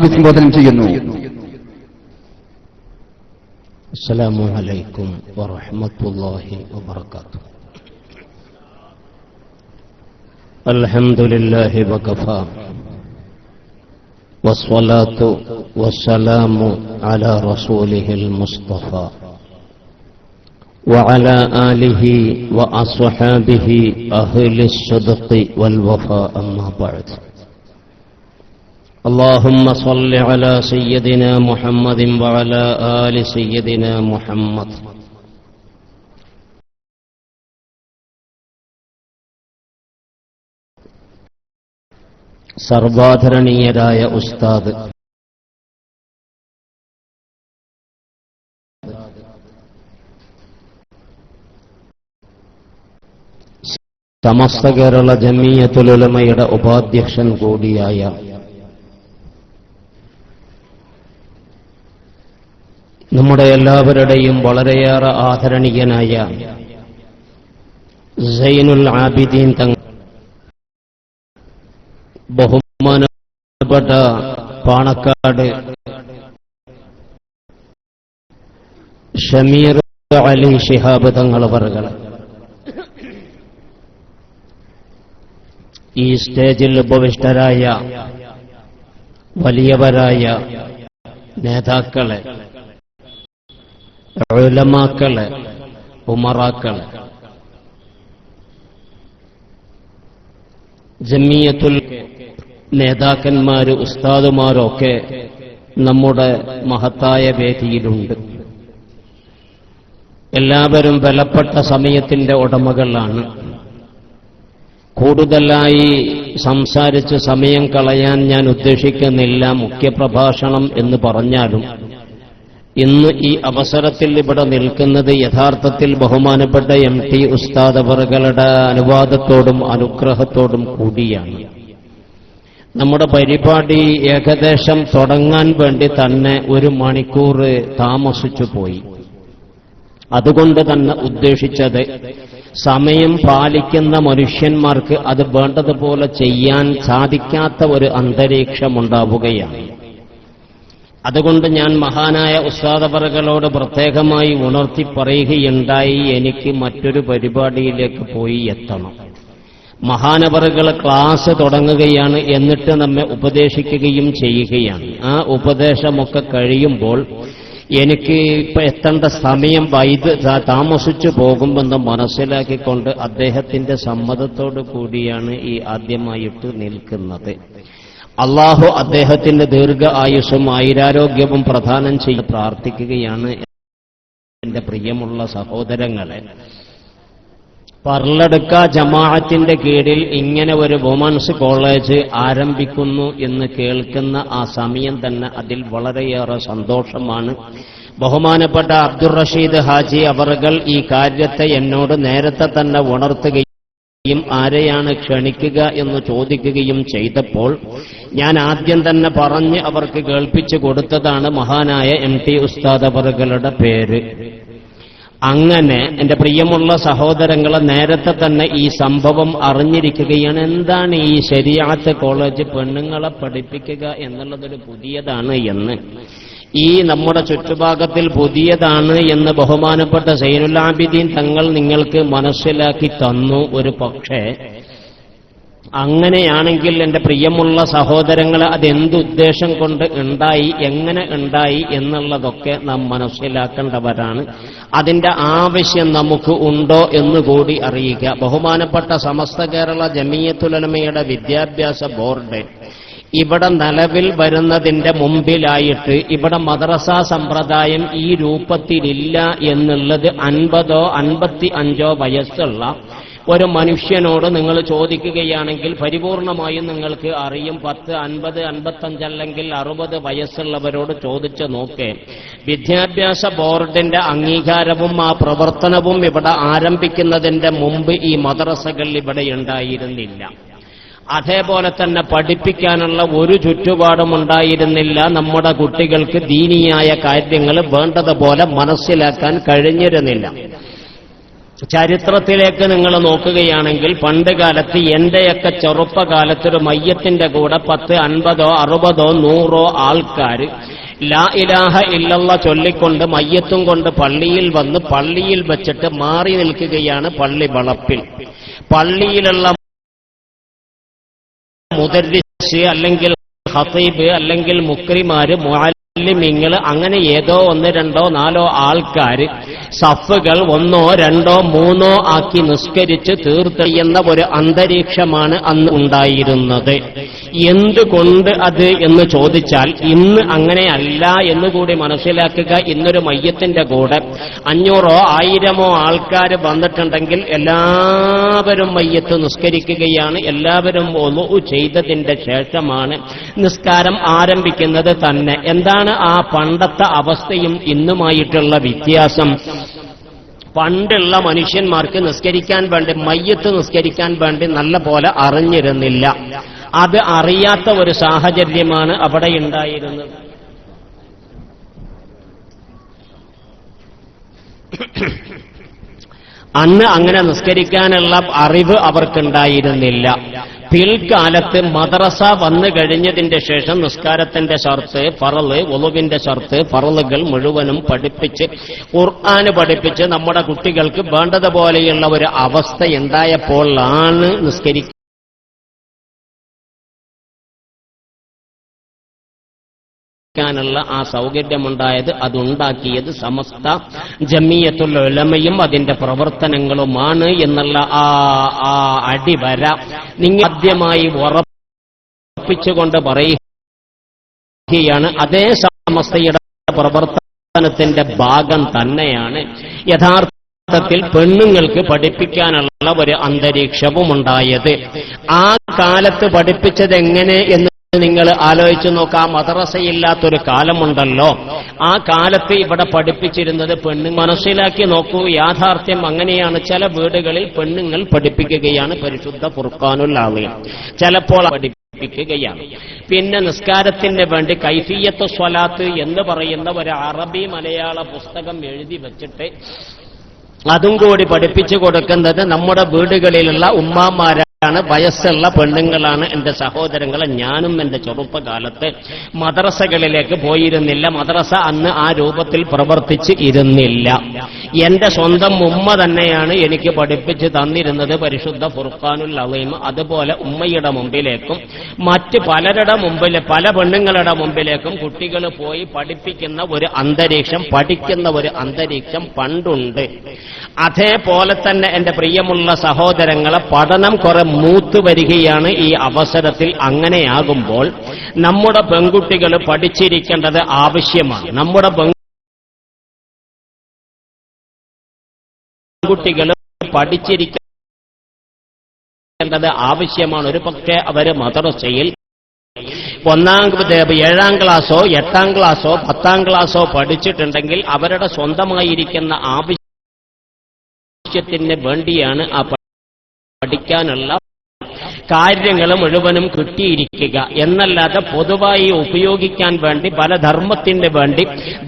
അഭിസംബോധന ചെയ്യുന്നു. അസ്സലാമു അലൈക്കും വറഹ്മത്തുള്ളാഹി വബറകാതുഹു. അൽഹംദുലില്ലാഹി വകഫാ വസ്സലാത്തു വസ്സലാമു അലാ റസൂലിഹിൽ മുസ്തഫാ وعلى آله وأصحابه أهل الصدق والوفاء أما بعد. اللهم صل على سيدنا محمد وعلى آل سيدنا محمد. സർവാധരണീയരായ ഉസ്താദ്, സമസ്ത കേരള ജമിയത്തുൽ ഉലമയുടെ ഉപാധ്യക്ഷൻ കൂടിയായ നമ്മുടെ എല്ലാവരുടെയും വളരെയേറെ ആദരണീയനായ സൈനുൽ ആബിദീൻ തങ്ങൾ, ബഹുമാനപ്പെട്ട പാണക്കാട് ഷമീർ അലി ശിഹാബ് തങ്ങൾ അവറുകൾ, ഈ സ്റ്റേജിൽ ഉപവിഷ്ടരായ വലിയവരായ നേതാക്കളെ, ഉലമാക്കളെ, ഉമറാക്കളെ, ജമിയത്തുൽ നേതാക്കന്മാര്, ഉസ്താദുമാരൊക്കെ നമ്മുടെ മഹത്തായ വേദിയിലുണ്ട്. എല്ലാവരും ബലപ്പെട്ട സമയത്തിന്റെ ഉടമകളാണ്. കൂടുതലായി സംസാരിച്ച് സമയം കളയാൻ ഞാൻ ഉദ്ദേശിക്കുന്നില്ല. മുഖ്യപ്രഭാഷണം എന്ന് പറഞ്ഞാലും ഇന്ന് ഈ അവസരത്തിൽ ഇവിടെ നിൽക്കുന്നത് യഥാർത്ഥത്തിൽ ബഹുമാനപ്പെട്ട MT ഉസ്താദ് അവറുകളുടെ അനുവാദത്തോടും അനുഗ്രഹത്തോടും കൂടിയാണ്. നമ്മുടെ പരിപാടി ഏകദേശം തുടങ്ങാൻ വേണ്ടി തന്നെ 1 മണിക്കൂർ താമസിച്ചു പോയി. അതുകൊണ്ട് തന്നെ ഉദ്ദേശിച്ചത് സമയം പാലിക്കുന്ന മനുഷ്യന്മാർക്ക് അത് വേണ്ടതുപോലെ ചെയ്യാൻ സാധിക്കാത്ത ഒരു അന്തരീക്ഷമുണ്ടാവുകയാണ്. അതുകൊണ്ട് ഞാൻ മഹാനായ ഉസ്താദ് അവറുകളോട് പ്രത്യേകമായി ഉണർത്തി പറയുകയുണ്ടായി, എനിക്ക് മറ്റൊരു പരിപാടിയിലേക്ക് പോയി എത്തണം. മഹാനവറുകൾ ക്ലാസ് തുടങ്ങുകയാണ്, എന്നിട്ട് നമ്മെ ഉപദേശിക്കുകയും ചെയ്യുകയാണ്. ആ ഉപദേശമൊക്കെ കഴിയുമ്പോൾ എനിക്ക് ഇപ്പൊ എത്തേണ്ട സമയം താമസിച്ചു പോകുമെന്ന് മനസ്സിലാക്കിക്കൊണ്ട് അദ്ദേഹത്തിന്റെ സമ്മതത്തോടു കൂടിയാണ് ഈ ആദ്യമായിട്ട് നിൽക്കുന്നത്. അള്ളാഹു അദ്ദേഹത്തിന്റെ ദീർഘ ആയുസ്സും ആയുരാരോഗ്യവും പ്രദാനം ചെയ്ത് പ്രാർത്ഥിക്കുകയാണ്. എന്റെ പ്രിയമുള്ള സഹോദരങ്ങളെ, പർലടുക്ക ജമാഅത്തിന്റെ കീഴിൽ ഇങ്ങനെ ഒരു വുമൻസ് കോളേജ് ആരംഭിക്കുന്നു എന്ന് കേൾക്കുന്ന ആ സമയം തന്നെ അതിൽ വളരെയേറെ സന്തോഷമാണ്. ബഹുമാനപ്പെട്ട അബ്ദുർ റഷീദ് ഹാജി അവറുകൾ ഈ കാര്യത്തെ എന്നോട് നേരത്തെ തന്നെ ഉണർത്തുകയും ആരെയാണ് ക്ഷണിക്കുക എന്ന് ചോദിക്കുകയും ചെയ്തപ്പോൾ ഞാൻ ആദ്യം തന്നെ പറഞ്ഞ് അവർക്ക് കേൾപ്പിച്ചു കൊടുത്തതാണ് മഹാനായ MT ഉസ്താദ് അവറുകളുടെ പേര്. അങ്ങനെ എന്റെ പ്രിയമുള്ള സഹോദരങ്ങളെ, നേരത്തെ തന്നെ ഈ സംഭവം അറിഞ്ഞിരിക്കുകയാണ്. എന്താണ് ഈ ശരീഅത്ത് കോളേജ്, പെണ്ണുങ്ങളെ പഠിപ്പിക്കുക എന്നുള്ളതൊരു പുതിയതാണ് എന്ന്, ഈ നമ്മുടെ ചുറ്റുഭാഗത്തിൽ പുതിയതാണ് എന്ന് ബഹുമാനപ്പെട്ട സൈനുൽ ആബിദീൻ തങ്ങൾ നിങ്ങൾക്ക് മനസ്സിലാക്കി തന്നു. ഒരു പക്ഷേ അങ്ങനെയാണെങ്കിൽ എന്റെ പ്രിയമുള്ള സഹോദരങ്ങളെ, അതെന്തുദ്ദേശം കൊണ്ട് ഉണ്ടായി, എങ്ങനെ ഉണ്ടായി എന്നുള്ളതൊക്കെ നാം മനസ്സിലാക്കേണ്ടവരാണ്. അതിന്റെ ആവശ്യം നമുക്ക് ഉണ്ടോ എന്നുകൂടി അറിയുക. ബഹുമാനപ്പെട്ട സമസ്ത കേരള ജമിയത്തുൽ ഉലമയുടെ വിദ്യാഭ്യാസ ബോർഡ് ഇവിടെ നിലവിൽ വരുന്നതിന്റെ മുമ്പിലായിട്ട് ഇവിടെ മദ്രസ സമ്പ്രദായം ഈ രൂപത്തിലില്ല എന്നുള്ളത് 50ഓ 55ഓ വയസ്സുള്ള ഒരു മനുഷ്യനോട് നിങ്ങൾ ചോദിക്കുകയാണെങ്കിൽ പരിപൂർണമായും നിങ്ങൾക്ക് അറിയും. 10, 50, 55 അല്ലെങ്കിൽ 60 വയസ്സുള്ളവരോട് ചോദിച്ചു നോക്കേ. വിദ്യാഭ്യാസ ബോർഡിന്റെ അംഗീകാരവും ആ പ്രവർത്തനവും ഇവിടെ ആരംഭിക്കുന്നതിന്റെ മുമ്പ് ഈ മദ്രസകൾ ഇവിടെ ഉണ്ടായിരുന്നില്ല. അതേപോലെ തന്നെ പഠിപ്പിക്കാനുള്ള ഒരു ചുറ്റുപാടും ഉണ്ടായിരുന്നില്ല. നമ്മുടെ കുട്ടികൾക്ക് ദീനിയായ കാര്യങ്ങൾ വേണ്ടതുപോലെ മനസ്സിലാക്കാൻ കഴിഞ്ഞിരുന്നില്ല. ചരിത്രത്തിലേക്ക് നിങ്ങൾ നോക്കുകയാണെങ്കിൽ പണ്ട് കാലത്ത് എന്റെയൊക്കെ ചെറുപ്പകാലത്തൊരു മയ്യത്തിന്റെ കൂടെ 10, 50, 60, 100 ആൾക്കാർ ലാ ഇലാഹ ഇല്ലല്ലാഹ് ചൊല്ലിക്കൊണ്ട് മയ്യത്തും കൊണ്ട് പള്ളിയിൽ വന്ന് പള്ളിയിൽ വെച്ചിട്ട് മാറി നിൽക്കുകയാണ് പള്ളി വളപ്പിൽ. പള്ളിയിലുള്ള മുദർരിസ് അല്ലെങ്കിൽ ഖതീബ് അല്ലെങ്കിൽ മുക്രിമാര് മുഅല്ലിമീങ്ങൾ അങ്ങനെ ഏതോ 1, 2, 4 ആൾക്കാർ സഫുകൾ 1, 2, 3 ആക്കി നിസ്കരിച്ച് തീർത്തെയ്യുന്ന ഒരു അന്തരീക്ഷമാണ് അന്ന് ഉണ്ടായിരുന്നത്. എന്തുകൊണ്ട് അത് എന്ന് ചോദിച്ചാൽ ഇന്ന് അങ്ങനെയല്ല എന്നുകൂടി മനസ്സിലാക്കുക. ഇന്നൊരു മയ്യത്തിന്റെ കൂടെ 500, 1000 ആൾക്കാർ വന്നിട്ടുണ്ടെങ്കിൽ എല്ലാവരും മയ്യത്ത് നിസ്കരിക്കുകയാണ്. എല്ലാവരും വുളു ചെയ്തതിന്റെ ശേഷമാണ് നിസ്കാരം ആരംഭിക്കുന്നത് തന്നെ. എന്താണ് ആ പണ്ടത്തെ അവസ്ഥയും ഇന്നുമായിട്ടുള്ള വ്യത്യാസം? പണ്ടുള്ള മനുഷ്യന്മാർക്ക് നിസ്കരിക്കാൻ വേണ്ടി, മയ്യത്ത് നിസ്കരിക്കാൻ വേണ്ടി നല്ല പോലെ അറിഞ്ഞിരുന്നില്ല. അത് അറിയാത്ത ഒരു സാഹചര്യമാണ് അവിടെ ഉണ്ടായിരുന്നത്. അന്ന് അങ്ങനെ നിസ്കരിക്കാനുള്ള അറിവ് അവർക്കുണ്ടായിരുന്നില്ല. പിൽക്കാലത്ത് മദ്രസ വന്നു കഴിഞ്ഞതിന്റെ ശേഷം നിസ്കാരത്തിന്റെ ഷർത്ത്, ഫറള്, വുളുവിന്റെ ഷർത്ത്, ഫറളുകൾ മുഴുവനും പഠിപ്പിച്ച് ഖുർആൻ പഠിപ്പിച്ച് നമ്മുടെ കുട്ടികൾക്ക് വേണ്ടതുപോലെയുള്ള ഒരു അവസ്ഥ ഉണ്ടായപ്പോൾ ആണ് നിസ്കരിക്കാനുള്ള ആ സൗകര്യമുണ്ടായത്. അതുണ്ടാക്കിയത് സമസ്ത ജമിയത്തുൽ ഉലമയും അതിന്റെ പ്രവർത്തനങ്ങളുമാണ് എന്നുള്ള ആ അടിവര നിങ്ങൾ ആദ്യമായി ഉറപ്പിച്ചുകൊണ്ട് പറയുകയാണ്. അതേ സമസ്തയുടെ പ്രവർത്തനത്തിന്റെ ഭാഗം തന്നെയാണ് യഥാർത്ഥത്തിൽ പെണ്ണുങ്ങൾക്ക് പഠിപ്പിക്കാനുള്ള ഒരു അന്തരീക്ഷവും ഉണ്ടായത്. ആ കാലത്ത് പഠിപ്പിച്ചത് എങ്ങനെ എന്ന് നിങ്ങൾ ആലോചിച്ചു നോക്കാം. മദ്രസയില്ലാത്തൊരു കാലമുണ്ടല്ലോ. ആ കാലത്ത് ഇവിടെ പഠിപ്പിച്ചിരുന്നത് പെണ്ണുങ്ങൾ. മനസ്സിലാക്കി നോക്കൂ, യാഥാർത്ഥ്യം അങ്ങനെയാണ്. ചില വീടുകളിൽ പെണ്ണുങ്ങൾ പഠിപ്പിക്കുകയാണ് പരിശുദ്ധ ഫുർഖാനുൽ അളീം, ചിലപ്പോൾ പഠിപ്പിക്കുകയാണ്. പിന്നെ നിസ്കാരത്തിന് വേണ്ടി കൈഫിയത്ത് സ്വലാത്ത് എന്ന് പറയുന്ന ഒരു അറബി മലയാള പുസ്തകം എഴുതി വച്ചിട്ട് അതും കൂടി പഠിപ്പിച്ചു കൊടുക്കുന്നത് നമ്മുടെ വീടുകളിലുള്ള ഉമ്മാമാരാണ്, വയസ്സുള്ള പെണ്ണുങ്ങളാണ്. എന്റെ സഹോദരങ്ങളെ, ഞാനും എന്റെ ചെറുപ്പകാലത്ത് മദ്രസകളിലേക്ക് പോയിരുന്നില്ല. മദ്രസ അന്ന് ആ രൂപത്തിൽ പ്രവർത്തിച്ച് ഇരുന്നില്ല. എന്റെ സ്വന്തം ഉമ്മ തന്നെയാണ് എനിക്ക് പഠിപ്പിച്ച് തന്നിരുന്നത് പരിശുദ്ധ ഫുർഖാനുൽ അളീം. അതുപോലെ ഉമ്മയുടെ മുമ്പിലേക്കും മറ്റ് പലരുടെ മുമ്പിൽ, പല പെണ്ണുങ്ങളുടെ മുമ്പിലേക്കും കുട്ടികൾ പോയി പഠിപ്പിക്കുന്ന ഒരു അന്തരീക്ഷം, പഠിക്കുന്ന ഒരു അന്തരീക്ഷം പണ്ടുണ്ട്. അതേപോലെ തന്നെ എന്റെ പ്രിയമുള്ള സഹോദരങ്ങളെ, പഠനം കുറെ മൂത്ത് വരികയാണ് ഈ അവസരത്തിൽ. അങ്ങനെയാകുമ്പോൾ നമ്മുടെ പെൺകുട്ടികൾ പഠിച്ചിരിക്കേണ്ടത് ആവശ്യമാണ്. നമ്മുടെ പെൺകുട്ടികൾ പഠിച്ചിരിക്കേണ്ടത് ആവശ്യമാണ്. ഒരു പക്ഷേ അവര് മദ്രസയിൽ 7ാം ക്ലാസ്സോ 8ാം ക്ലാസ്സോ 10ാം ക്ലാസ്സോ പഠിച്ചിട്ടുണ്ടെങ്കിൽ അവരുടെ സ്വന്തമായിരിക്കുന്ന ആവശ്യത്തിന് വേണ്ടിയാണ് ആ പഠിക്കാനുള്ള കാര്യങ്ങൾ മുഴുവനും കിട്ടിയിരിക്കുക എന്നല്ലാതെ പൊതുവായി ഉപയോഗിക്കാൻ വേണ്ടി, പല ധർമ്മത്തിന് വേണ്ടി,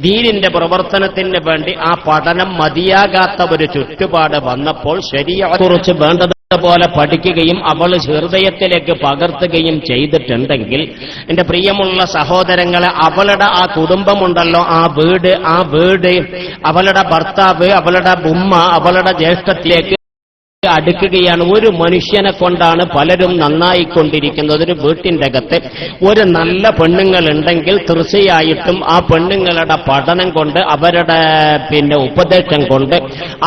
ദീനിന്റെ പ്രവർത്തനത്തിന് വേണ്ടി ആ പഠനം മതിയാകാത്ത ഒരു ചുറ്റുപാട് വന്നപ്പോൾ ശരീഅത്തെക്കുറിച്ച് വേണ്ടതുപോലെ പഠിക്കുകയും അവൾ ഹൃദയത്തിലേക്ക് പകർത്തുകയും ചെയ്തിട്ടുണ്ടെങ്കിൽ, എന്റെ പ്രിയമുള്ള സഹോദരങ്ങളെ, അവളുടെ ആ കുടുംബമുണ്ടല്ലോ, ആ വീട്, അവളുടെ ഭർത്താവ്, അവളുടെ ഉമ്മ, അവളുടെ ജ്യേഷ്ഠത്തിലേക്ക് അടുക്കുകയാണ്. ഒരു മനുഷ്യനെ കൊണ്ടാണ് പലരും നന്നായിക്കൊണ്ടിരിക്കുന്നത്. ഒരു വീട്ടിന്റെ അകത്ത് ഒരു നല്ല പെണ്ണുങ്ങൾ ഉണ്ടെങ്കിൽ തീർച്ചയായിട്ടും ആ പെണ്ണുങ്ങളുടെ പഠനം കൊണ്ട്, അവരുടെ ഉപദേശം കൊണ്ട്,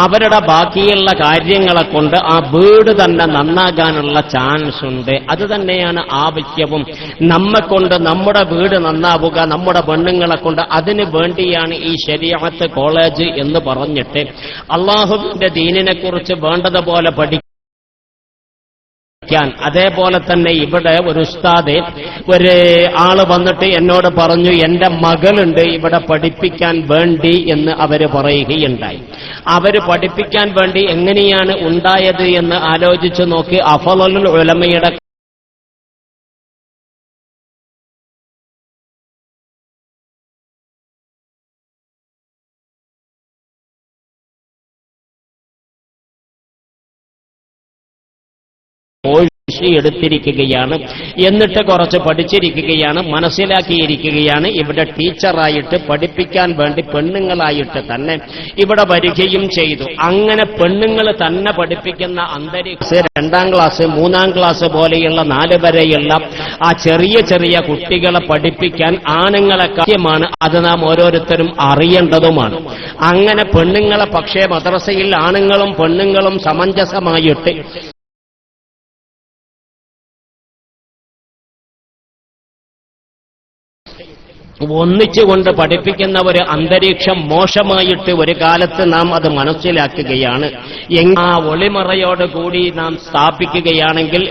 അവരുടെ ബാക്കിയുള്ള കാര്യങ്ങളെ കൊണ്ട് ആ വീട് തന്നെ നന്നാകാനുള്ള ചാൻസ് ഉണ്ട്. അത് തന്നെയാണ് ആവശ്യവും. നമ്മെ കൊണ്ട് നമ്മുടെ വീട് നന്നാവുക, നമ്മുടെ പെണ്ണുങ്ങളെ കൊണ്ട്. അതിനു വേണ്ടിയാണ് ഈ ശരീഅത്ത് കോളേജ് എന്ന് പറഞ്ഞിട്ട് അള്ളാഹുവിന്റെ ദീനിനെ കുറിച്ച് വേണ്ടതുപോലെ പഠിക്കാൻ. അതേപോലെ തന്നെ ഇവിടെ ഒരു ഉസ്താദ്, ഒരു ആള് വന്നിട്ട് എന്നോട് പറഞ്ഞു, എന്റെ മകളുണ്ട് ഇവിടെ പഠിപ്പിക്കാൻ വേണ്ടി എന്ന് അവര് പറയുകയുണ്ടായി. അവര് പഠിപ്പിക്കാൻ വേണ്ടി എങ്ങനെയാണ് ഉണ്ടായത് എന്ന് ആലോചിച്ചു നോക്കി. അഫ്ളലുൽ ഉലമയുടെ എടുത്തിരിക്കുകയാണ്, എന്നിട്ട് കുറച്ച് പഠിച്ചിരിക്കുകയാണ്, മനസ്സിലാക്കിയിരിക്കുകയാണ്. ഇവിടെ ടീച്ചറായിട്ട് പഠിപ്പിക്കാൻ വേണ്ടി പെണ്ണുങ്ങളായിട്ട് തന്നെ ഇവിടെ വരികയും ചെയ്തു. അങ്ങനെ പെണ്ണുങ്ങൾ തന്നെ പഠിപ്പിക്കുന്ന അന്തരീക്ഷം 2ാം ക്ലാസ് 3ാം ക്ലാസ് പോലെയുള്ള 4 വരെയുള്ള ആ ചെറിയ ചെറിയ കുട്ടികളെ പഠിപ്പിക്കാൻ ആണുങ്ങളെ കാര്യമാണ്. അത് നാം ഓരോരുത്തരും അറിയേണ്ടതുമാണ്. അങ്ങനെ പെണ്ണുങ്ങളെ പക്ഷേ മദ്രസയിൽ ആണുങ്ങളും പെണ്ണുങ്ങളും സമഞ്ജസമായിട്ട് ഒന്നിച്ചുകൊണ്ട് പഠിപ്പിക്കുന്ന ഒരു അന്തരീക്ഷം മോശമായിട്ട് ഒരു കാലത്ത് നാം അത് മനസ്സിലാക്കുകയാണ്. ആ ഒളിമറയോടുകൂടി നാം സ്ഥാപിക്കുകയാണെങ്കിൽ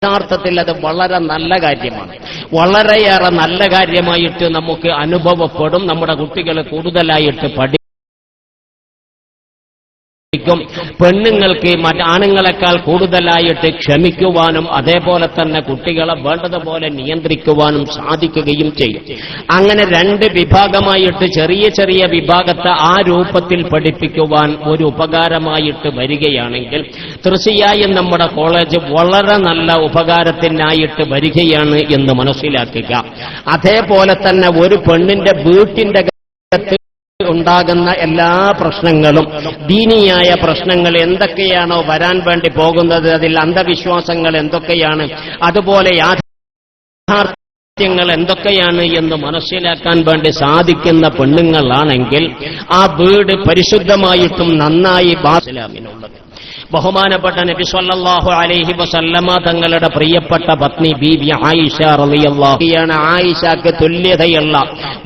യഥാർത്ഥത്തിൽ അത് വളരെ നല്ല കാര്യമാണ്. വളരെയേറെ നല്ല കാര്യമായിട്ട് നമുക്ക് അനുഭവപ്പെടും. നമ്മുടെ കുട്ടികൾ കൂടുതലായിട്ട് പെണ്ണുങ്ങൾക്ക് ആണുങ്ങളെക്കാൾ കൂടുതലായിട്ട് ക്ഷമിക്കുവാനും അതേപോലെ തന്നെ കുട്ടികളെ വേണ്ടതുപോലെ നിയന്ത്രിക്കുവാനും സാധിക്കുകയും ചെയ്യും. അങ്ങനെ 2 വിഭാഗമായിട്ട് ചെറിയ ചെറിയ വിഭാഗത്തെ ആ രൂപത്തിൽ പഠിപ്പിക്കുവാൻ ഒരു ഉപകാരമായിട്ട് വരികയാണെങ്കിൽ തീർച്ചയായും നമ്മുടെ കോളേജ് വളരെ നല്ല ഉപകാരത്തിനായിട്ട് വരികയാണ് എന്ന് മനസ്സിലാക്കുക. അതേപോലെ തന്നെ ഒരു പെണ്ണിന്റെ വീട്ടിന്റെ ഉണ്ടാകുന്ന എല്ലാ പ്രശ്നങ്ങളും, ദീനിയായ പ്രശ്നങ്ങൾ എന്തൊക്കെയാണോ വരാൻ വേണ്ടി പോകുന്നത്, അതിൽ അന്ധവിശ്വാസങ്ങൾ എന്തൊക്കെയാണ്, അതുപോലെ യാഥാർത്ഥ്യങ്ങൾ എന്തൊക്കെയാണ് എന്ന് മനസ്സിലാക്കാൻ വേണ്ടി സാധിക്കുന്ന പെണ്ണുങ്ങളാണെങ്കിൽ ആ വീട് പരിശുദ്ധമായിട്ടും നന്നായി ഇസ്ലാമിനുള്ളത്. ബഹുമാനപ്പെട്ട നബി സല്ലല്ലാഹു അലൈഹി വസല്ലമ തങ്ങളുടെ പ്രിയപ്പെട്ട പത്നി ബീബി ആയിഷ റളിയല്ലാഹു അൻഹ, ആയിഷക്ക് തുല്യതയുള്ള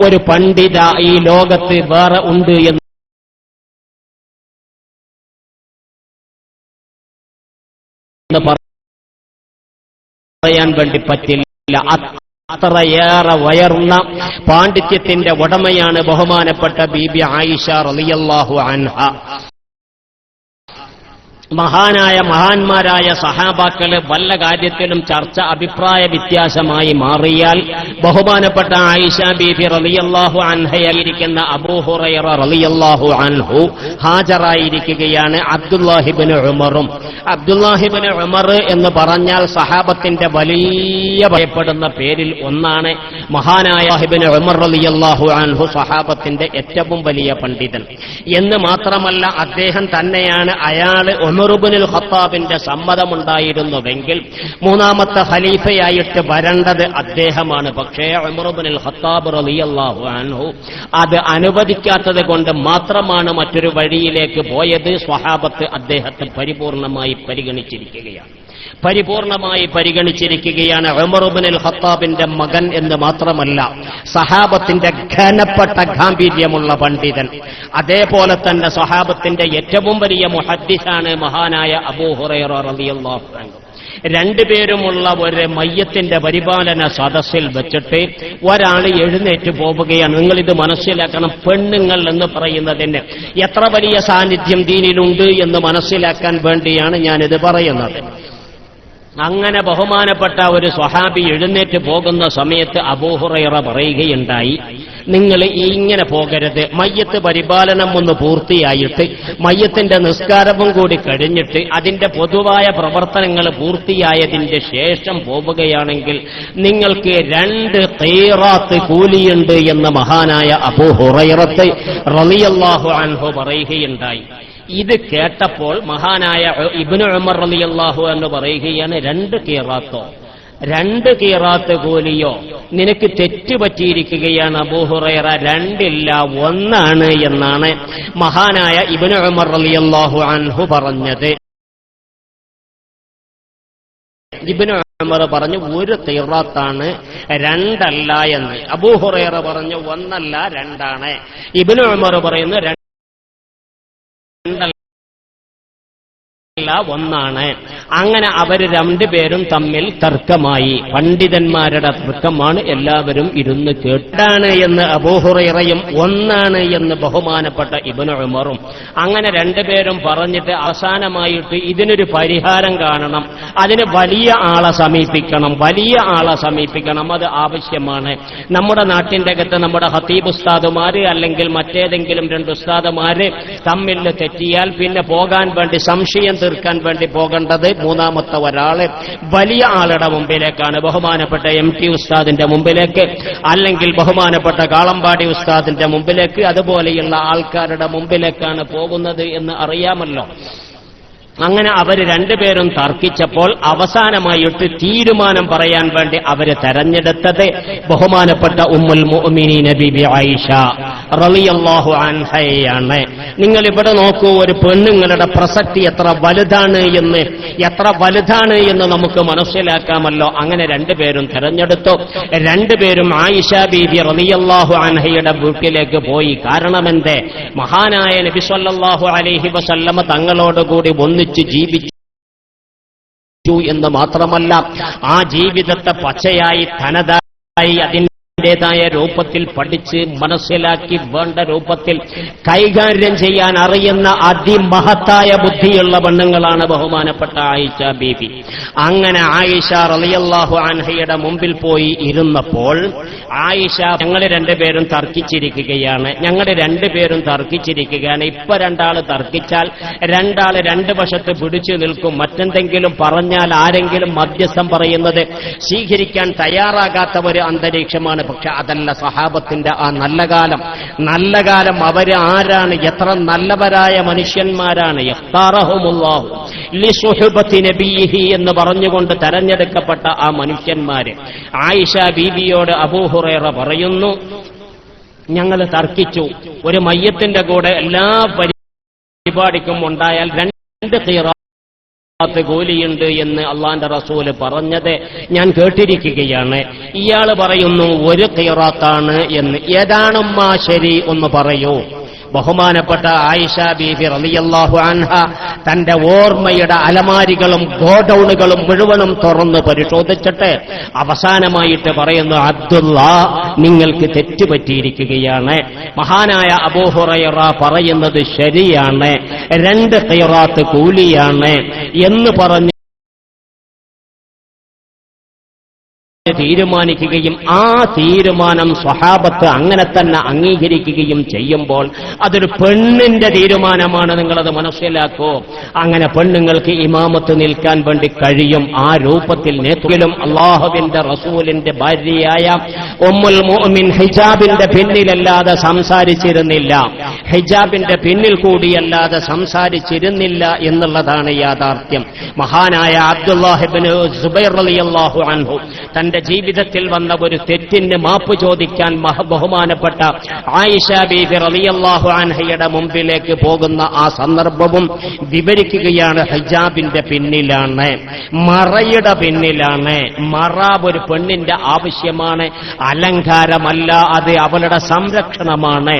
ഒരു പണ്ഡിത ഈ ലോകത്ത് വേറെ ഉണ്ട് എന്ന് പറയാൻ വേണ്ടി പറ്റില്ല. അത്രയേറെ ഉയർന്ന പാണ്ഡിത്യത്തിന്റെ ഉടമയാണ് ബഹുമാനപ്പെട്ട ബീബി ആയിഷ റളിയല്ലാഹു അൻഹ. മഹാന്മാരായ സഹാബാക്കള് വല്ല കാര്യത്തിലും ചർച്ച അഭിപ്രായ വ്യത്യാസമായി മാറിയാൽ ബഹുമാനപ്പെട്ട ആയിഷ ബീബി റളിയല്ലാഹു അൻഹയായിരിക്കുന്ന അബൂ ഹുറൈറ റളിയല്ലാഹു അൻഹു ഹാജരായിരിക്കുകയാണ് അബ്ദുല്ലാഹിബ്നു ഉമറും. അബ്ദുല്ലാഹിബ്നു ഉമർ എന്ന് പറഞ്ഞാൽ സഹാബത്തിന്റെ വലിയ ഭയപ്പെടുന്ന പേരിൽ ഒന്നാണ്. മഹാനായ ഇബ്നു ഉമർ റളിയല്ലാഹു അൻഹു സഹാബത്തിന്റെ ഏറ്റവും വലിയ പണ്ഡിതൻ എന്ന് മാത്രമല്ല, അദ്ദേഹം തന്നെയാണ് അയാള് ഉമർ ഇബ്നുൽ ഖത്താബിന്റെ സമ്മതമുണ്ടായിരുന്നുവെങ്കിൽ 3ാമത്തെ ഖലീഫയായിട്ട് വരേണ്ടത് അദ്ദേഹമാണ്. പക്ഷേ ഉമർ ഇബ്നുൽ ഖത്താബ് റളിയല്ലാഹു അൻഹു അത് അനുവദിക്കാത്തത് കൊണ്ട് മാത്രമാണ് മറ്റൊരു വഴിയിലേക്ക് പോയത്. സ്വഹാബത്ത് അദ്ദേഹത്തെ പരിപൂർണമായി പരിഗണിച്ചിരിക്കുകയാണ്. ഉമർ ഇബ്നുൽ ഖത്താബിന്റെ മകൻ എന്ന് മാത്രമല്ല, സഹാബത്തിന്റെ ഘനപ്പെട്ട ഗാംഭീര്യമുള്ള പണ്ഡിതൻ. അതേപോലെ തന്നെ സഹാബത്തിന്റെ ഏറ്റവും വലിയ മുഹദ്ദിസാണ് മഹാനായ അബൂ ഹുറൈറ റളിയല്ലാഹു അൻഹു. 2 പേരുമുള്ള ഒരു മയ്യത്തിന്റെ പരിപാലന സദസ്സിൽ വെച്ചിട്ട് ഒരാൾ എഴുന്നേറ്റ് പോവുകയാണ്. നിങ്ങളിത് മനസ്സിലാക്കണം. പെണ്ണുങ്ങൾ എന്ന് പറയുന്നതിന് എത്ര വലിയ സാന്നിധ്യം ദീനിലുണ്ട് എന്ന് മനസ്സിലാക്കാൻ വേണ്ടിയാണ് ഞാനിത് പറയുന്നത്. അങ്ങനെ ബഹുമാനപ്പെട്ട ഒരു സ്വഹാബി എഴുന്നേറ്റ് പോകുന്ന സമയത്ത് അബൂ ഹുറൈറ പറയുകയുണ്ടായി, നിങ്ങൾ ഇങ്ങനെ പോകരുത്. മയ്യത്ത് പരിപാലനം ഒന്ന് പൂർത്തിയായിട്ട് മയ്യത്തിന്റെ നിസ്കാരവും കൂടി കഴിഞ്ഞിട്ട് അതിന്റെ പൊതുവായ പ്രവർത്തനങ്ങൾ പൂർത്തിയായതിന്റെ ശേഷം പോവുകയാണെങ്കിൽ നിങ്ങൾക്ക് 2 ഖീറാത്ത് കൂലിയുണ്ട് എന്ന് മഹാനായ അബൂ ഹുറൈറത്ത് റളിയല്ലാഹു അൻഹു പറയുകയുണ്ടായി. ഇത് കേട്ടപ്പോൾ മഹാനായ ഇബ്നു ഉമർ റളിയല്ലാഹു അൻഹു പറയുകയാണ്, 2 ഖീറാത്തോ 2 ഖീറാത്ത് കൂലിയോ? നിനക്ക് തെറ്റുപറ്റിയിരിക്കുകയാണ് അബൂ ഹുറൈറ. 2 ഇല്ല 1 എന്നാണ് മഹാനായ ഇബ്നു ഉമർ റളിയല്ലാഹു അൻഹു പറഞ്ഞത്. ഇബ്നു ഉമർ പറഞ്ഞു 1 ഖീറാത്താണ് 2 അല്ല എന്ന്. അബൂ ഹുറൈറ പറഞ്ഞു 1 അല്ല 2 ഇബ്നു ഉമർ പറയുന്നു 2 1. അങ്ങനെ അവര് 2 പേരും തമ്മിൽ തർക്കമായി. പണ്ഡിതന്മാരുടെ തർക്കമാണ്. എല്ലാവരും ഇരുന്ന് കേട്ടാണ് എന്ന് അബൂ ഹുറൈറയും 1 എന്ന് ബഹുമാനപ്പെട്ട ഇബ്നു ഉമറും. അങ്ങനെ 2 പേരും പറഞ്ഞിട്ട് അവസാനമായിട്ട് ഇതിനൊരു പരിഹാരം കാണണം, അതിന് വലിയ ആളെ സമീപിക്കണം, അത് ആവശ്യമാണ്. നമ്മുടെ നാട്ടിന്റെ അകത്ത് നമ്മുടെ ഖതീബ് ഉസ്താദുമാര് അല്ലെങ്കിൽ മറ്റേതെങ്കിലും 2 ഉസ്താദുമാര് തമ്മിൽ തെറ്റിയാൽ പിന്നെ പോകാൻ വേണ്ടി സംശയം തീർക്കാൻ വേണ്ടി പോകേണ്ടത് മൂന്നാമത്തെ ഒരാള് വലിയ ആളുടെ മുമ്പിലേക്കാണ്, ബഹുമാനപ്പെട്ട MT ഉസ്താദിന്റെ മുമ്പിലേക്ക്, അല്ലെങ്കിൽ ബഹുമാനപ്പെട്ട കാളമ്പാടി ഉസ്താദിന്റെ മുമ്പിലേക്ക്, അതുപോലെയുള്ള ആൾക്കാരുടെ മുമ്പിലേക്കാണ് പോകുന്നത് എന്ന് അറിയാമല്ലോ. അങ്ങനെ അവര് രണ്ടുപേരും തർക്കിച്ചപ്പോൾ അവസാനമായിട്ട് തീരുമാനം പറയാൻ വേണ്ടി അവര് തെരഞ്ഞെടുത്തത് ബഹുമാനപ്പെട്ട ഉമ്മുൽ മുഅ്മിനീന ബീബി ആയിഷ റളിയല്ലാഹു അൻഹയാണ്. നിങ്ങൾ ഇവിടെ നോക്കൂ, ഒരു പെണ്ണുങ്ങളുടെ പ്രസക്തി എത്ര വലുതാണ് എന്ന് നമുക്ക് മനസ്സിലാക്കാമല്ലോ. അങ്ങനെ രണ്ടുപേരും തെരഞ്ഞെടുത്തു. രണ്ടുപേരും ആയിഷ ബീബി റളിയല്ലാഹു അൻഹയുടെ വീട്ടിലേക്ക് പോയി. കാരണമെന്തേ? മഹാനായ നബി സല്ലല്ലാഹു അലൈഹി വസല്ലമ തങ്ങളോടുകൂടി ഒന്നിച്ച് ജീവിച്ചു എന്ന് മാത്രമല്ല, ആ ജീവിതത്തെ പച്ചയായി തനതായി അതിൻ്റെതായ രൂപത്തിൽ പഠിച്ച് മനസ്സിലാക്കി വേണ്ട രൂപത്തിൽ കൈകാര്യം ചെയ്യാൻ അറിയുന്ന അതിമഹത്തായ ബുദ്ധിയുള്ള പെണ്ണുങ്ങളാണ് ബഹുമാനപ്പെട്ട ആയിഷ ബീബി. അങ്ങനെ ആയിഷ റളിയല്ലാഹു അൻഹയുടെ മുമ്പിൽ പോയി ഇരുന്നപ്പോൾ ആയിഷ, ഞങ്ങൾ രണ്ടുപേരും തർക്കിച്ചിരിക്കുകയാണ്. ഇപ്പൊ രണ്ടാള് തർക്കിച്ചാൽ രണ്ടാള് രണ്ട് വശത്ത് പിടിച്ചു നിൽക്കും. മറ്റെന്തെങ്കിലും പറഞ്ഞാൽ ആരെങ്കിലും മധ്യസ്ഥം പറയുന്നത് സ്വീകരിക്കാൻ തയ്യാറാകാത്ത ഒരു അന്തരീക്ഷമാണ്. പക്ഷെ അതല്ല സഹാബത്തിന്റെ ആ നല്ല കാലം. അവര് ആരാണ്? എത്ര നല്ലവരായ മനുഷ്യന്മാരാണ്. യഖ്താറഹുമുല്ലാഹു ലിസുഹബത്തി നബിയിഹി എന്ന് പറഞ്ഞുകൊണ്ട് തെരഞ്ഞെടുക്കപ്പെട്ട ആ മനുഷ്യന്മാര്. ആയിഷ ബീബിയോട് അബൂ ഹുറൈറ പറയുന്നു, ഞങ്ങൾ തർക്കിച്ചു. ഒരു മയ്യത്തിന്റെ കൂടെ എല്ലാ പരിപാടിക്കും ഉണ്ടായാൽ 2 ഖിറാത്ത് കൂലിയുണ്ട് എന്ന് അള്ളാന്റെ റസൂല് പറഞ്ഞത് ഞാൻ കേട്ടിരിക്കുകയാണ്. ഇയാള് പറയുന്നു 1 ഖിറാത്താണ് എന്ന്. ഏതാണുമ്മ ശരി ഒന്ന് പറയൂ. ബഹുമാനപ്പെട്ട ആയിഷ ബീബി റളിയല്ലാഹു അൻഹ തന്റെ ഓർമ്മയുടെ അലമാരികളും ഗോഡൌണുകളും മുഴുവനും തുറന്ന് പരിശോധിച്ചിട്ട് അവസാനമായിട്ട് പറയുന്നു, അബ്ദുല്ലാ, നിങ്ങൾക്ക് തെറ്റുപറ്റിയിരിക്കുകയാണ്. മഹാനായ അബൂ ഹുറൈറ പറയുന്നത് ശരിയാണ്, 2 ഖിറാത്ത് കൂലിയാണ് എന്ന് പറഞ്ഞ് തീരുമാനിക്കുകയും ആ തീരുമാനം സ്വഹാബത്ത് അങ്ങനെ തന്നെ അംഗീകരിക്കുകയും ചെയ്യുമ്പോൾ അതൊരു പെണ്ണിന്റെ തീരുമാനമാണ്. നിങ്ങളത് മനസ്സിലാക്കൂ. അങ്ങനെ പെണ്ണുങ്ങൾക്ക് ഇമാമത്ത് നിൽക്കാൻ വേണ്ടി കഴിയും. ആ രൂപത്തിൽ നേതൃത്വം അല്ലാഹുവിന്റെ റസൂലിന്റെ ഭാര്യയായ ഉമ്മുൽ മുഅ്മിൻ ഹിജാബിന്റെ പിന്നിലല്ലാതെ സംസാരിച്ചിരുന്നില്ല, ഹിജാബിന്റെ പിന്നിൽ കൂടിയല്ലാതെ സംസാരിച്ചിരുന്നില്ല എന്നുള്ളതാണ് യാഥാർത്ഥ്യം. മഹാനായ അബ്ദുല്ലാഹ് ഇബ്നു സുബൈർ റളിയല്ലാഹു അൻഹു തന്റെ ജീവിതത്തിൽ വന്ന ഒരു തെറ്റിന് മാപ്പ് ചോദിക്കാൻ ബഹുമാനപ്പെട്ട ആയിഷ ബീബി റളിയല്ലാഹു അൻഹയുടെ മുമ്പിലേക്ക് പോകുന്ന ആ സന്ദർഭവും വിവരിക്കുകയാണ്. ഹിജാബിന്റെ പിന്നിലാണ്, മറയുടെ പിന്നിലാണ്. മറ ഒരു പെണ്ണിന്റെ ആവശ്യമാണ്, അലങ്കാരമല്ല, അത് അവളുടെ സംരക്ഷണമാണ്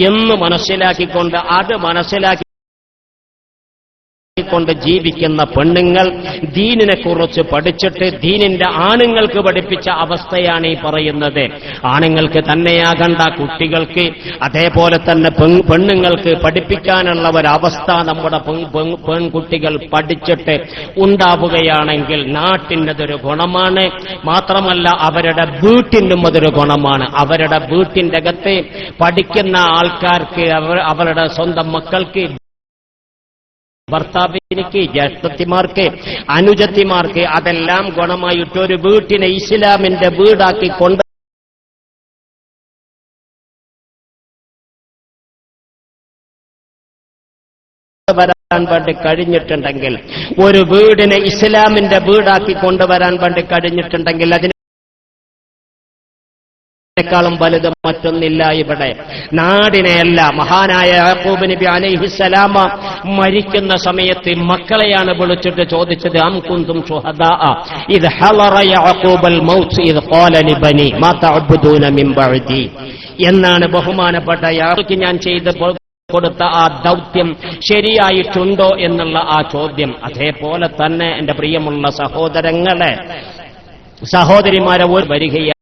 എന്ന് മനസ്സിലാക്കിക്കൊണ്ട് കൊണ്ട് ജീവിക്കുന്ന പെണ്ണുങ്ങൾ ദീനിനെ കുറിച്ച് പഠിച്ചിട്ട് ദീനിന്റെ ആണുങ്ങൾക്ക് പഠിപ്പിച്ച അവസ്ഥയാണ് ഈ പറയുന്നത്. ആണുങ്ങൾക്ക് തന്നെയാകണ്ട, കുട്ടികൾക്ക് അതേപോലെ തന്നെ പെണ്ണുങ്ങൾക്ക് പഠിപ്പിക്കാനുള്ള ഒരവസ്ഥ നമ്മുടെ പെൺകുട്ടികൾ പഠിച്ചിട്ട് ഉണ്ടാവുകയാണെങ്കിൽ നാട്ടിനതൊരു ഗുണമാണ്. മാത്രമല്ല അവരുടെ വീട്ടിനും അതൊരു ഗുണമാണ്. അവരുടെ വീട്ടിന്റെ അകത്ത് പഠിക്കുന്ന ആൾക്കാർക്ക്, അവരുടെ സ്വന്തം മക്കൾക്ക്, ഭർത്താവിനിക്ക്, ജ്യേഷ്ഠത്തിമാർക്ക്, അനുജത്തിമാർക്ക് അതെല്ലാം ഗുണമായിട്ട് ഒരു വീട്ടിനെ ഇസ്ലാമിന്റെ വീടാക്കി കൊണ്ട് വരാൻ വേണ്ടി കഴിഞ്ഞിട്ടുണ്ടെങ്കിൽ, ഒരു വീടിനെ ഇസ്ലാമിന്റെ വീടാക്കി കൊണ്ടുവരാൻ വേണ്ടി കഴിഞ്ഞിട്ടുണ്ടെങ്കിൽ ും വലുത് മറ്റൊന്നില്ല. ഇവിടെ നാടിനെയല്ല, മഹാനായ യാക്കൂബ് നബി അലൈഹിസ്സലാമ മരിക്കുന്ന സമയത്ത് മക്കളെയാണ് വിളിച്ചിട്ട് ചോദിച്ചത്, അം കുന്തും ശുഹദാ ഇദ് ഹളറ യാക്കൂബൽ മൗത്ത് ഇദ് ഖാല ലിബനി മാ തഅബ്ദൂന മിൻ ബഅദി എന്നാണ് ബഹുമാനപ്പെട്ട യാക്കൂബ് ഞാൻ ചെയ്ത് കൊടുത്ത ആ ദൗത്യം ശരിയായിട്ടുണ്ടോ എന്നുള്ള ആ ചോദ്യം. അതേപോലെ തന്നെ എന്റെ പ്രിയമുള്ള സഹോദരങ്ങളെ, സഹോദരിമാരെ വരികയാണ്.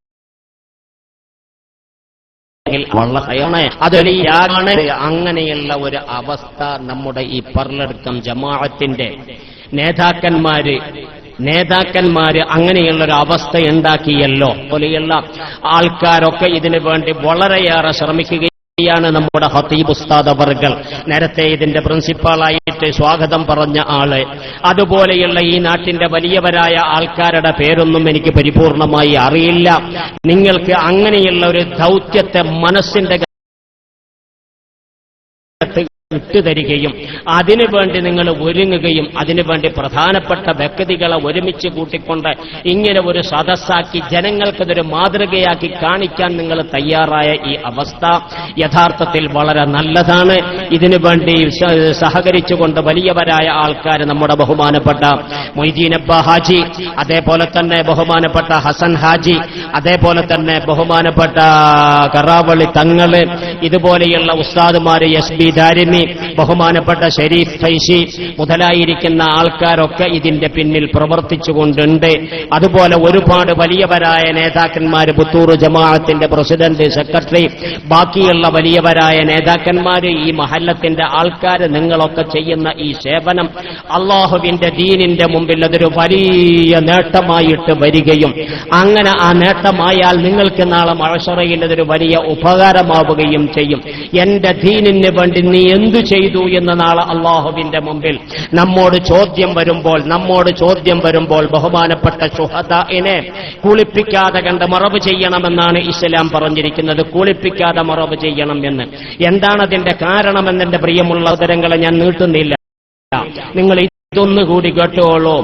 അങ്ങനെയുള്ള ഒരു അവസ്ഥ നമ്മുടെ ഈ പർലടക്കം ജമാഅത്തിന്റെ നേതാക്കന്മാര് അങ്ങനെയുള്ളൊരു അവസ്ഥ ഉണ്ടാക്കിയല്ലോ. പോലെയുള്ള ആൾക്കാരൊക്കെ ഇതിനു വേണ്ടി വളരെയേറെ ശ്രമിക്കുകയും ാണ് നമ്മുടെ ഖതീബ് ഉസ്താദ് അവർകൾ, നേരത്തെ ഇതിന്റെ പ്രിൻസിപ്പാളായിട്ട് സ്വാഗതം പറഞ്ഞ ആള്. അതുപോലെയുള്ള ഈ നാട്ടിന്റെ വലിയവരായ ആൾക്കാരുടെ പേരൊന്നും എനിക്ക് പരിപൂർണമായി അറിയില്ല. നിങ്ങൾക്ക് അങ്ങനെയുള്ള ഒരു ദൗത്യത്തെ മനസ്സിന്റെ ഇട്ടുതരികയും അതിനുവേണ്ടി നിങ്ങൾ ഒരുങ്ങുകയും അതിനുവേണ്ടി പ്രധാനപ്പെട്ട വ്യക്തികളെ ഒരുമിച്ച് കൂട്ടിക്കൊണ്ട് ഇങ്ങനെ ഒരു സദസ്സാക്കി ജനങ്ങൾക്കതൊരു മാതൃകയാക്കി കാണിക്കാൻ നിങ്ങൾ തയ്യാറായ ഈ അവസ്ഥ യഥാർത്ഥത്തിൽ വളരെ നല്ലതാണ്. ഇതിനുവേണ്ടി സഹകരിച്ചുകൊണ്ട് വലിയവരായ ആൾക്കാർ, നമ്മുടെ ബഹുമാനപ്പെട്ട മൊയ്തീൻ അബ്ബ ഹാജി, അതേപോലെ തന്നെ ബഹുമാനപ്പെട്ട ഹസൻ ഹാജി, അതേപോലെ തന്നെ ബഹുമാനപ്പെട്ട കറാവളി തങ്ങള്, ഇതുപോലെയുള്ള ഉസ്താദുമാര് എസ് ബി ദാരിമി, ബഹുമാനപ്പെട്ട ഷരീഫ് ഫൈസി മുതലായിരിക്കുന്ന ആൾക്കാരൊക്കെ ഇതിന്റെ പിന്നിൽ പ്രവർത്തിച്ചുകൊണ്ടുണ്ട്. അതുപോലെ ഒരുപാട് വലിയവരായ നേതാക്കന്മാർ, പുത്തൂർ ജമാഅത്തിന്റെ പ്രസിഡന്റ്, സെക്രട്ടറി, ബാക്കിയുള്ള വലിയവരായ നേതാക്കന്മാർ, ഈ മഹല്ലത്തിന്റെ ആൾക്കാർ, നിങ്ങളൊക്കെ ചെയ്യുന്ന ഈ സേവനം അള്ളാഹുവിന്റെ ദീനിന്റെ മുമ്പിൽ അതൊരു വലിയ നേട്ടമായിട്ട് വരികയും അങ്ങനെ ആ നേട്ടമായാൽ നിങ്ങൾക്ക് നാളെ മഹ്ശറയിൽ അതൊരു വലിയ ഉപകാരമാവുകയും ചെയ്യും. എന്റെ ദീനിന് വേണ്ടി നീ എന്തു ചെയ്തു എന്ന് നാളെ അള്ളാഹുവിന്റെ മുമ്പിൽ നമ്മോട് ചോദ്യം വരുമ്പോൾ ബഹുമാനപ്പെട്ട ശുഹദാഇനെ കുളിപ്പിക്കാതെ കണ്ട് മറവ് ചെയ്യണമെന്നാണ് ഇസ്ലാം പറഞ്ഞിരിക്കുന്നത്. കുളിപ്പിക്കാതെ മറവ് ചെയ്യണം എന്ന്. എന്താണതിന്റെ കാരണമെന്നെന്റെ പ്രിയമുള്ള ഉത്തരങ്ങളെ ഞാൻ നീട്ടുന്നില്ല. നിങ്ങൾ ഇതൊന്നുകൂടി കേട്ടോളൂ.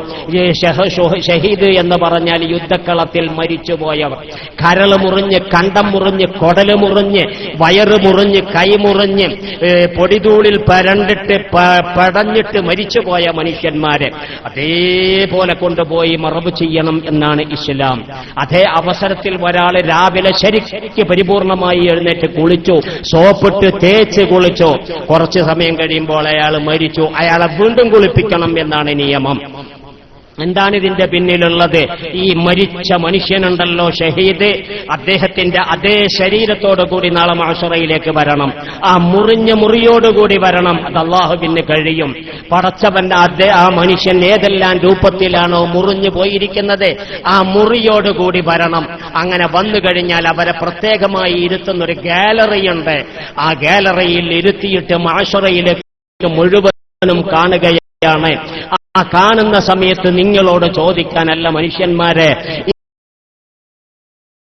ഷഹീദ് എന്ന് പറഞ്ഞാൽ യുദ്ധക്കളത്തിൽ മരിച്ചുപോയവർ, കരള് മുറിഞ്ഞ്, കണ്ടം മുറിഞ്ഞ്, കൊടല് മുറിഞ്ഞ്, വയറ് മുറിഞ്ഞ്, കൈ മുറിഞ്ഞ്, പൊടിതൂളിൽ പരണ്ടിട്ട് പടഞ്ഞിട്ട് മരിച്ചുപോയ മനുഷ്യന്മാരെ അതേപോലെ കൊണ്ടുപോയി മറവ് ചെയ്യണം എന്നാണ് ഇസ്ലാം. അതേ അവസരത്തിൽ ഒരാൾ രാവിലെ ശരിക്ക് പരിപൂർണമായി എഴുന്നേറ്റ് കുളിച്ചു, സോപ്പിട്ട് തേച്ച് കുളിച്ചു, കുറച്ചു സമയം കഴിയുമ്പോൾ അയാൾ മരിച്ചു, അയാളെ വീണ്ടും കുളിപ്പിക്കണം എന്നാണ് നിയമം. എന്താണ് ഇതിന്റെ പിന്നിലുള്ളത്? ഈ മരിച്ച മനുഷ്യനുണ്ടല്ലോ ഷഹീദ്, അദ്ദേഹത്തിന്റെ അതേ ശരീരത്തോടുകൂടി നാളെ മഹ്ശറയിലേക്ക് വരണം. ആ മുറിഞ്ഞ മുറിയോടുകൂടി വരണം. അത് അല്ലാഹുവിന് കഴിയും. പടച്ചവന്റെ ആ മനുഷ്യൻ ഏതെല്ലാം രൂപത്തിലാണോ മുറിഞ്ഞു പോയിരിക്കുന്നത് ആ മുറിയോടുകൂടി വരണം. അങ്ങനെ വന്നു കഴിഞ്ഞാൽ അവരെ പ്രത്യേകമായി ഇരുത്തുന്നൊരു ഗാലറിയുണ്ട്. ആ ഗാലറിയിൽ ഇരുത്തിയിട്ട് മഹ്ശറയിലേക്ക് മുഴുവനും കാണുകയാണ്. ആ കാണുന്ന സമയത്ത് നിങ്ങളോട് ചോദിക്കാനല്ല മനുഷ്യന്മാരെ,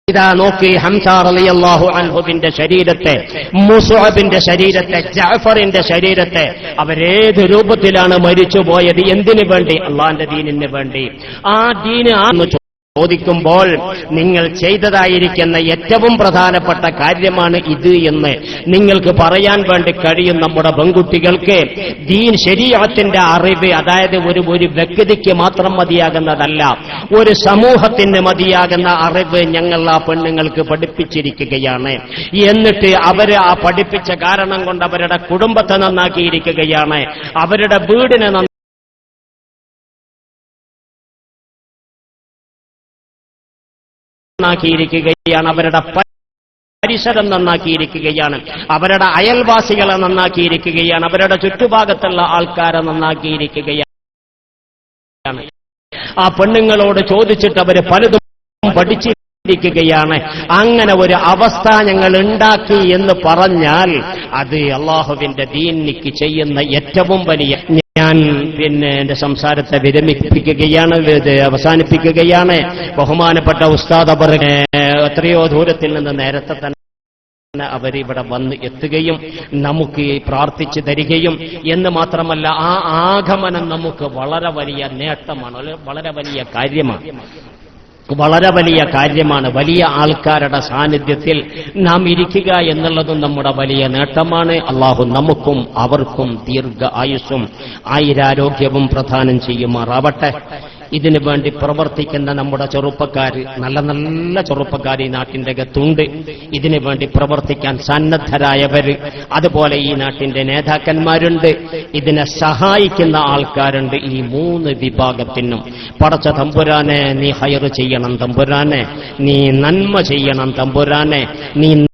ഇതാ നോക്കി ഹംസ റളിയല്ലാഹു അൻഹുവിന്റെ ശരീരത്തെ, മുസ്അബിന്റെ ശരീരത്തെ, ജഅഫറിന്റെ ശരീരത്തെ അവരേത് രൂപത്തിലാണ് മരിച്ചുപോയത്? എന്തിനു വേണ്ടി? അള്ളാന്റെ ദീനിന് വേണ്ടി. ആ ദീന് ചോദിക്കുമ്പോൾ നിങ്ങൾ ചെയ്തതായിരിക്കുന്ന ഏറ്റവും പ്രധാനപ്പെട്ട കാര്യമാണ് ഇത് എന്ന് നിങ്ങൾക്ക് പറയാൻ വേണ്ടി കഴിയും. നമ്മുടെ പെൺകുട്ടികൾക്ക് ദീൻ ശരീഅത്തിന്റെ അറിവ്, അതായത് ഒരു വ്യക്തിക്ക് മാത്രം മതിയാകുന്നതല്ല, ഒരു സമൂഹത്തിന് മതിയാകുന്ന അറിവ് ഞങ്ങൾ ആ പെണ്ണുങ്ങൾക്ക് പഠിപ്പിച്ചിരിക്കുകയാണ്. എന്നിട്ട് അവര് ആ പഠിപ്പിച്ച കാരണം കൊണ്ട് അവരുടെ കുടുംബത്തെ നന്നാക്കിയിരിക്കുകയാണ്, അവരുടെ വീടിനെ നന്നാക്കിയിരിക്കുകയാണ്, അവരുടെ പരിസരം നന്നാക്കിയിരിക്കുകയാണ്, അവരുടെ അയൽവാസികളെ നന്നാക്കിയിരിക്കുകയാണ്, അവരുടെ ചുറ്റുഭാഗത്തുള്ള ആൾക്കാരെ നന്നാക്കിയിരിക്കുകയാണ്. ആ പെണ്ണുങ്ങളോട് ചോദിച്ചിട്ട് അവര് പലതും പഠിച്ചിരിക്കുകയാണ്. അങ്ങനെ ഒരു അവസ്ഥ ഞങ്ങൾ ഉണ്ടാക്കി എന്ന് പറഞ്ഞാൽ അത് അള്ളാഹുവിന്റെ ദീനിക്ക് ചെയ്യുന്ന ഏറ്റവും വലിയ. ഞാൻ എന്റെ സംസാരത്തെ അവസാനിപ്പിക്കുകയാണ്. ബഹുമാനപ്പെട്ട ഉസ്താദ് അവർ എത്രയോ ദൂരത്തിൽ നിന്ന് നേരത്തെ തന്നെ അവരിവിടെ വന്ന് എത്തുകയും നമുക്ക് പ്രാർത്ഥിച്ചു തരികയും എന്ന് മാത്രമല്ല ആ ആഗമനം നമുക്ക് വളരെ വലിയ നേട്ടമാണ്, വളരെ വലിയ കാര്യമാണ്. വലിയ ആൾക്കാരുടെ സാന്നിധ്യത്തിൽ നാം ഇരിക്കുക എന്നുള്ളതും നമ്മുടെ വലിയ നേട്ടമാണ്. അള്ളാഹു നമുക്കും അവർക്കും ദീർഘ ആയുസ്സും ആയുരാരോഗ്യവും പ്രദാനം ചെയ്യുമാറാവട്ടെ. ഇതിനു വേണ്ടി പ്രവർത്തിക്കുന്ന നമ്മുടെ ചെറുപ്പക്കാർ, നല്ല നല്ല ചെറുപ്പക്കാർ ഈ നാട്ടിന്റെ അകത്തുണ്ട്. ഇതിനു വേണ്ടി പ്രവർത്തിക്കാൻ സന്നദ്ധരായവർ, അതുപോലെ ഈ നാട്ടിന്റെ നേതാക്കന്മാരുണ്ട്, ഇതിനെ സഹായിക്കുന്ന ആൾക്കാരുണ്ട്. ഈ മൂന്ന് വിഭാഗത്തിനും പടച്ച തമ്പുരാനെ നീ ഹൈർ ചെയ്യണം, തമ്പുരാനെ നീ നന്മ ചെയ്യണം, തമ്പുരാനെ നീ